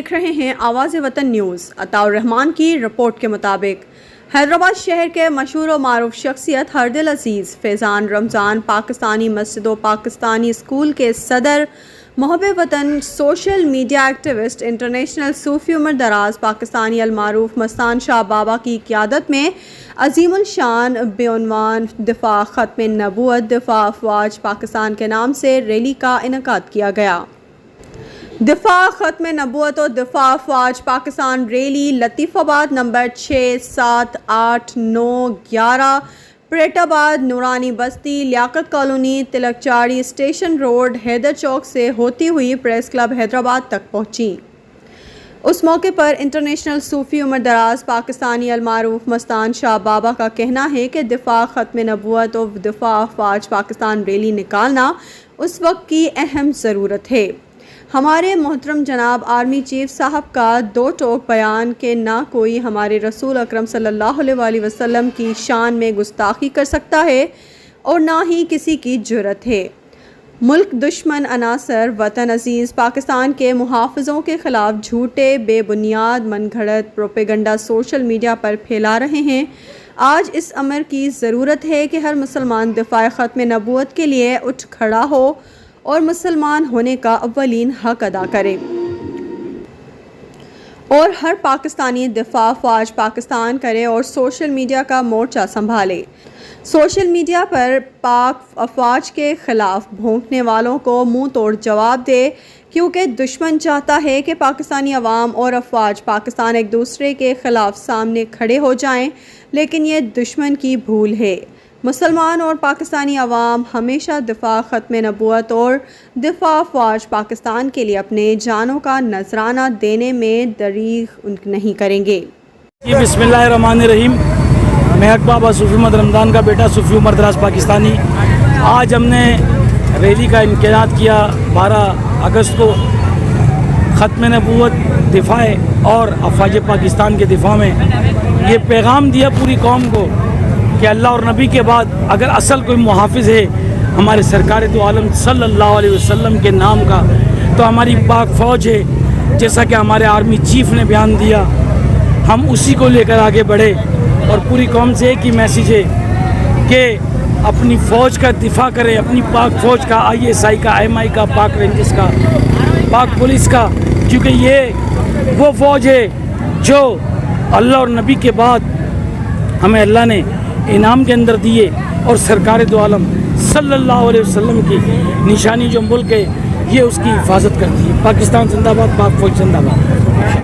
دیکھ رہے ہیں آواز وطن نیوز۔ عطاء الرحمان کی رپورٹ کے مطابق حیدرآباد شہر کے مشہور و معروف شخصیت ہردل عزیز فیضان رمضان پاکستانی مسجد و پاکستانی اسکول کے صدر، محب وطن، سوشل میڈیا ایکٹیوسٹ، انٹرنیشنل صوفی عمر دراز پاکستانی المعروف مستان شاہ بابا کی قیادت میں عظیم الشان بعنوان دفاع ختم نبوت دفاع افواج پاکستان کے نام سے ریلی کا انعقاد کیا گیا۔ دفاع ختم نبوت و دفاع افواج پاکستان ریلی لطیف آباد نمبر 6، 7، 8، 9، 11 پریٹ آباد، نورانی بستی، لیاقت کالونی، تلک چاڑی اسٹیشن روڈ، حیدر چوک سے ہوتی ہوئی پریس کلب حیدرآباد تک پہنچی۔ اس موقع پر انٹرنیشنل صوفی عمر دراز پاکستانی المعروف مستان شاہ بابا کا کہنا ہے کہ دفاع ختم نبوت و دفاع افواج پاکستان ریلی نکالنا اس وقت کی اہم ضرورت ہے۔ ہمارے محترم جناب آرمی چیف صاحب کا دو ٹوک بیان کہ نہ کوئی ہمارے رسول اکرم صلی اللہ علیہ وسلم کی شان میں گستاخی کر سکتا ہے اور نہ ہی کسی کی جرأت ہے۔ ملک دشمن عناصر وطن عزیز پاکستان کے محافظوں کے خلاف جھوٹے، بے بنیاد، من گھڑت پروپیگنڈا سوشل میڈیا پر پھیلا رہے ہیں۔ آج اس امر کی ضرورت ہے کہ ہر مسلمان دفاع ختم نبوت کے لیے اٹھ کھڑا ہو اور مسلمان ہونے کا اولین حق ادا کرے، اور ہر پاکستانی دفاع افواج پاکستان کرے اور سوشل میڈیا کا مورچہ سنبھالے۔ سوشل میڈیا پر پاک افواج کے خلاف بھونکنے والوں کو منہ توڑ جواب دے، کیونکہ دشمن چاہتا ہے کہ پاکستانی عوام اور افواج پاکستان ایک دوسرے کے خلاف سامنے کھڑے ہو جائیں، لیکن یہ دشمن کی بھول ہے۔ مسلمان اور پاکستانی عوام ہمیشہ دفاع ختم نبوت اور دفاع افواج پاکستان کے لیے اپنے جانوں کا نذرانہ دینے میں دریغ نہیں کریں گے۔ بسم اللہ الرحمن الرحیم۔ میں حق بابا صوفی عمر رمضان کا بیٹا صوفی عمر دراز پاکستانی۔ آج ہم نے ریلی کا انعقاد کیا 12 اگست کو ختم نبوت دفاع اور افواج پاکستان کے دفاع میں۔ یہ پیغام دیا پوری قوم کو کہ اللہ اور نبی کے بعد اگر اصل کوئی محافظ ہے ہمارے سرکار دو عالم صلی اللہ علیہ وسلم کے نام کا، تو ہماری پاک فوج ہے۔ جیسا کہ ہمارے آرمی چیف نے بیان دیا، ہم اسی کو لے کر آگے بڑھے، اور پوری قوم سے ایک ہی میسیج ہے کہ اپنی فوج کا دفاع کریں، اپنی پاک فوج کا، ISI کا، MI کا، پاک رینجرز کا، پاک پولیس کا، کیونکہ یہ وہ فوج ہے جو اللہ اور نبی کے بعد ہمیں اللہ نے انعام کے اندر دیے، اور سرکار دو عالم صلی اللہ علیہ وسلم کی نشانی جو ملک ہے یہ اس کی حفاظت کرتی ہے۔ پاکستان زندہ باد، پاک فوج زندہ باد۔